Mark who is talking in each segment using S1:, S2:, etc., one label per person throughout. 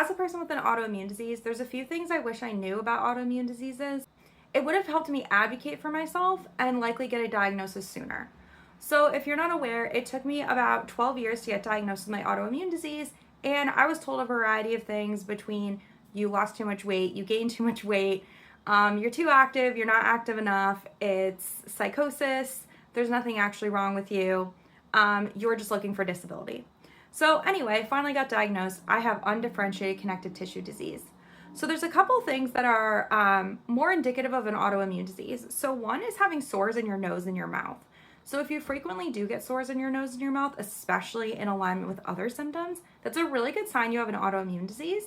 S1: As a person with an autoimmune disease, there's a few things I wish I knew about autoimmune diseases. It would have helped me advocate for myself and likely get a diagnosis sooner. So, if you're not aware, it took me about 12 years to get diagnosed with my autoimmune disease, and I was told a variety of things between you lost too much weight, you gained too much weight, you're too active, you're not active enough, it's psychosis, there's nothing actually wrong with you, you're just looking for disability. So anyway, finally got diagnosed. I have undifferentiated connective tissue disease. So there's a couple things that are more indicative of an autoimmune disease. So one is having sores in your nose and your mouth. So if you frequently do get sores in your nose and your mouth, especially in alignment with other symptoms, that's a really good sign you have an autoimmune disease.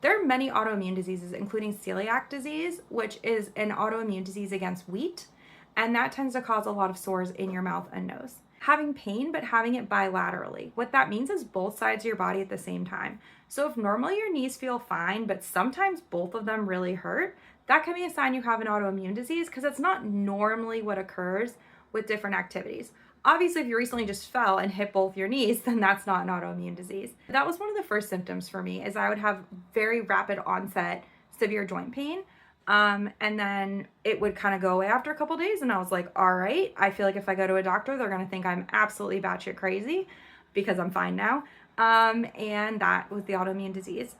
S1: There are many autoimmune diseases, including celiac disease, which is an autoimmune disease against wheat, and that tends to cause a lot of sores in your mouth and nose. Having pain, but having it bilaterally. What that means is both sides of your body at the same time. So if normally your knees feel fine, but sometimes both of them really hurt, that can be a sign you have an autoimmune disease because it's not normally what occurs with different activities. Obviously, if you recently just fell and hit both your knees, then that's not an autoimmune disease. That was one of the first symptoms for me, is I would have very rapid onset severe joint pain. And then it would kind of go away after a couple days. And I was like, all right, I feel like if I go to a doctor, they're going to think I'm absolutely batshit crazy because I'm fine now. And that was the autoimmune disease.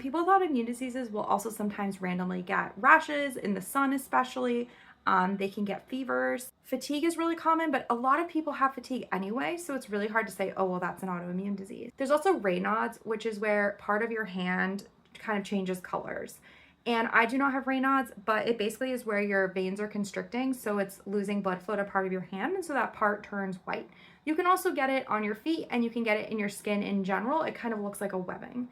S1: People with autoimmune diseases will also sometimes randomly get rashes in the sun, especially. They can get fevers. Fatigue is really common, but a lot of people have fatigue anyway, so it's really hard to say, oh, well, that's an autoimmune disease. There's also Raynaud's, which is where part of your hand kind of changes colors. And I do not have Raynaud's, but it basically is where your veins are constricting, so it's losing blood flow to part of your hand, and so that part turns white. You can also get it on your feet, and you can get it in your skin in general. It kind of looks like a webbing.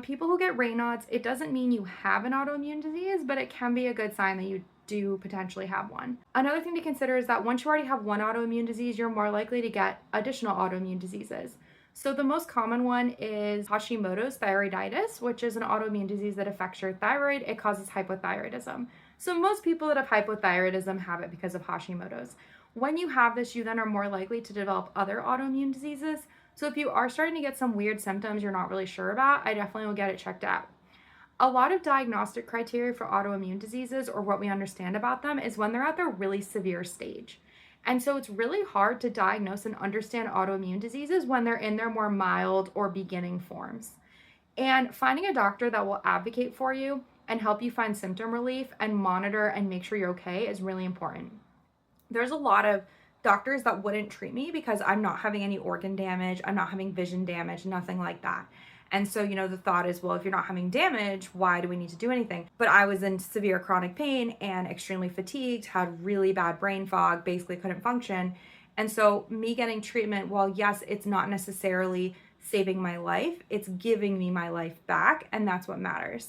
S1: People who get Raynaud's, it doesn't mean you have an autoimmune disease, but it can be a good sign that you do potentially have one. Another thing to consider is that once you already have one autoimmune disease, you're more likely to get additional autoimmune diseases. So the most common one is Hashimoto's thyroiditis, which is an autoimmune disease that affects your thyroid. It causes hypothyroidism. So most people that have hypothyroidism have it because of Hashimoto's. When you have this, you then are more likely to develop other autoimmune diseases. So if you are starting to get some weird symptoms you're not really sure about, I definitely will get it checked out. A lot of diagnostic criteria for autoimmune diseases, or what we understand about them, is when they're at their really severe stage. And so it's really hard to diagnose and understand autoimmune diseases when they're in their more mild or beginning forms. And finding a doctor that will advocate for you and help you find symptom relief and monitor and make sure you're okay is really important. There's a lot of doctors that wouldn't treat me because I'm not having any organ damage, I'm not having vision damage, nothing like that. And so, the thought is, well, if you're not having damage, why do we need to do anything? But I was in severe chronic pain and extremely fatigued, had really bad brain fog, basically couldn't function. And so me getting treatment, while yes, it's not necessarily saving my life, it's giving me my life back, and that's what matters.